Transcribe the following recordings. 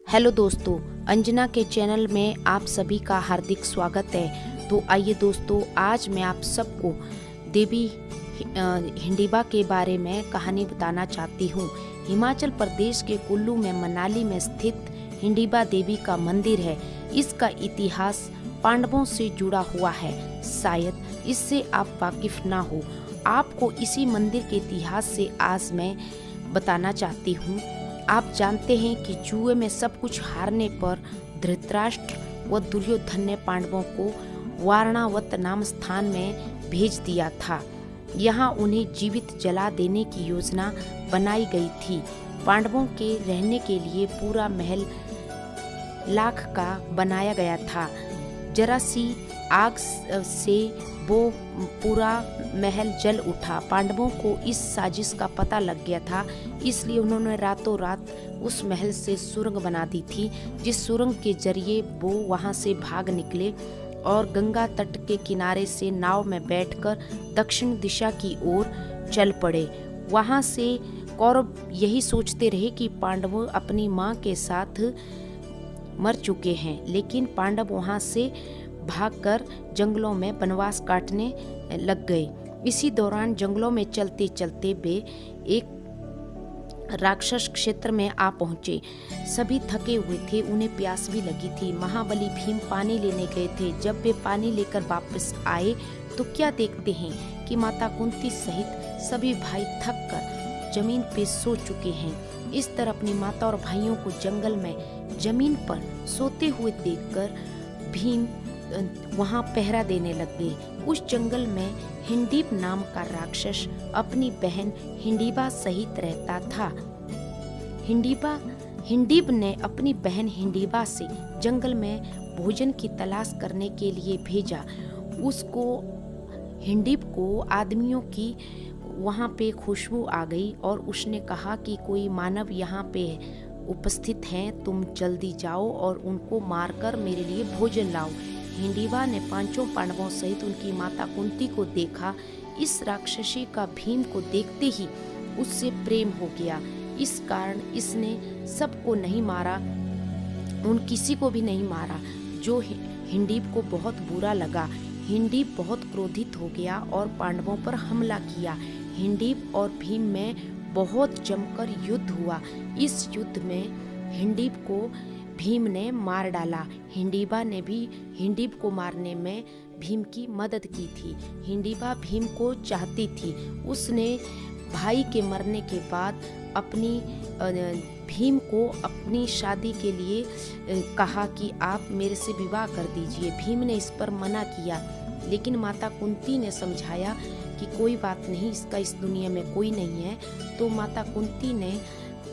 Hello दोस्तों, अंजना के channel में आप सभी का हार्दिक स्वागत है। तो आइए दोस्तों, आज मैं आप सबको देवी हिडिंबा के बारे में कहानी बताना चाहती हूँ। हिमाचल प्रदेश के कुल्लू में मनाली में स्थित हिडिंबा देवी का मंदिर है। इसका इतिहास पांडवों से जुड़ा हुआ है, शायद इससे आप वाकिफ ना हो। आपको इसी मंदिर के इतिहास से आज मैं बताना चाहती हूँ। आप जानते हैं कि जुए में सब कुछ हारने पर धृतराष्ट्र व दुर्योधन ने पांडवों को वारणावत नाम स्थान में भेज दिया था। यहाँ उन्हें जीवित जला देने की योजना बनाई गई थी। पांडवों के रहने के लिए पूरा महल लाख का बनाया गया था। जरा सी आग से वो पूरा महल जल उठा। पांडवों को इस साजिश का पता लग गया था, इसलिए उन्होंने रातों रात उस महल से सुरंग बना दी थी, जिस सुरंग के जरिए वो वहां से भाग निकले और गंगा तट के किनारे से नाव में बैठकर दक्षिण दिशा की ओर चल पड़े। वहां से कौरव यही सोचते रहे कि पांडव अपनी मां के साथ मर चुके हैं, लेकिन पांडव वहां से भागकर जंगलों में वनवास काटने लग गए। इसी दौरान जंगलों में चलते चलते वे एक राक्षस क्षेत्र में आ पहुंचे। सभी थके हुए थे, उन्हें प्यास भी लगी थी। महाबली भीम पानी लेने गए थे। जब वे पानी लेकर वापस आए तो क्या देखते हैं कि माता कुंती सहित सभी भाई थक कर जमीन पे सो चुके हैं। इस तरह अपनी माता और भाइयों को जंगल में जमीन पर सोते हुए देखकर भीम वहां पहरा देने लगे। उस जंगल में हिडिंब नाम का राक्षस अपनी बहन हिडिंबा सहित रहता था। हिडिंब ने अपनी बहन हिडिंबा से जंगल में भोजन की तलाश करने के लिए भेजा। उसको हिडिंब को आदमियों की वहां पे खुशबू आ गई और उसने कहा कि कोई मानव यहाँ पे उपस्थित हैं, तुम जल्दी जाओ और उनको मारकर मेरे लिए भोजन लाओ। हिडिंबा ने पांचों पांडवों सहित उनकी माता कुंती को देखा। इस राक्षसी का भीम को देखते ही उससे प्रेम हो गया। इस कारण इसने सबको नहीं मारा, उन किसी को भी नहीं मारा, जो हिडिंब को बहुत बुरा लगा। हिडिंब बहुत क्रोधित हो गया और पांडवों पर हमला किया। हिडिंब और भीम में बहुत जमकर युद्ध हुआ। इस युद्ध में हिडिंब को भीम ने मार डाला। हिडिंबा ने भी हिडिंब को मारने में भीम की मदद की थी। हिडिंबा भीम को चाहती थी। उसने भाई के मरने के बाद अपनी भीम को अपनी शादी के लिए कहा कि आप मेरे से विवाह कर दीजिए। भीम ने इस पर मना किया, लेकिन माता कुंती ने समझाया कि कोई बात नहीं, इसका इस दुनिया में कोई नहीं है। तो माता कुंती ने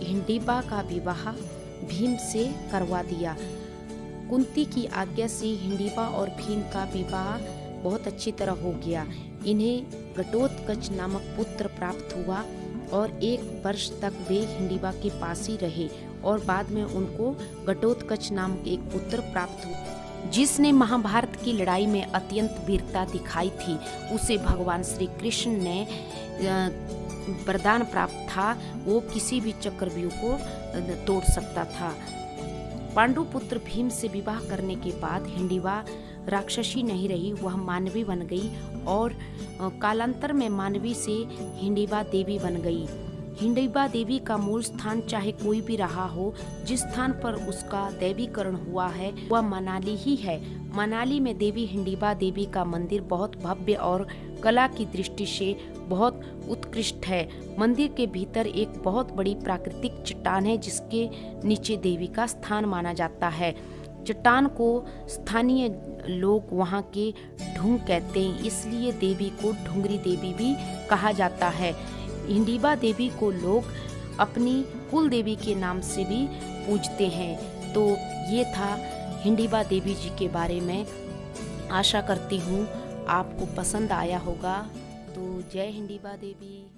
हिडिंबा का विवाह भीम से करवा दिया। कुंती की आज्ञा से हिडिंबा और भीम का विवाह बहुत अच्छी तरह हो गया। इन्हें घटोत्कच नामक पुत्र प्राप्त हुआ और 1 वर्ष तक वे हिडिंबा के पास ही रहे और बाद में उनको घटोत्कच नाम के एक पुत्र प्राप्त हुआ, जिसने महाभारत की लड़ाई में अत्यंत वीरता दिखाई थी। उसे भगवान श्री कृष्ण ने वरदान प्राप्त था, वो किसी भी चक्रव्यूह को तोड़ सकता था। पांडु पुत्र भीम से विवाह करने के बाद हिडिंबा राक्षसी नहीं रही, वह मानवी बन गई और कालांतर में मानवी से हिडिंबा देवी बन गई। हिडिंबा देवी का मूल स्थान चाहे कोई भी रहा हो, जिस स्थान पर उसका दैवीकरण हुआ है वह मनाली ही है। मनाली में देवी हिडिंबा देवी का मंदिर बहुत भव्य और कला की दृष्टि से बहुत उत्कृष्ट है। मंदिर के भीतर एक बहुत बड़ी प्राकृतिक चट्टान है, जिसके नीचे देवी का स्थान माना जाता है। चट्टान को स्थानीय लोग वहाँ के ढूंग कहते हैं, इसलिए देवी को ढूंगरी देवी भी कहा जाता है। हिडिंबा देवी को लोग अपनी कुल देवी के नाम से भी पूजते हैं। तो ये था हिडिंबा देवी जी के बारे में। आशा करती हूँ आपको पसंद आया होगा। तो जय हिडिंबा देवी।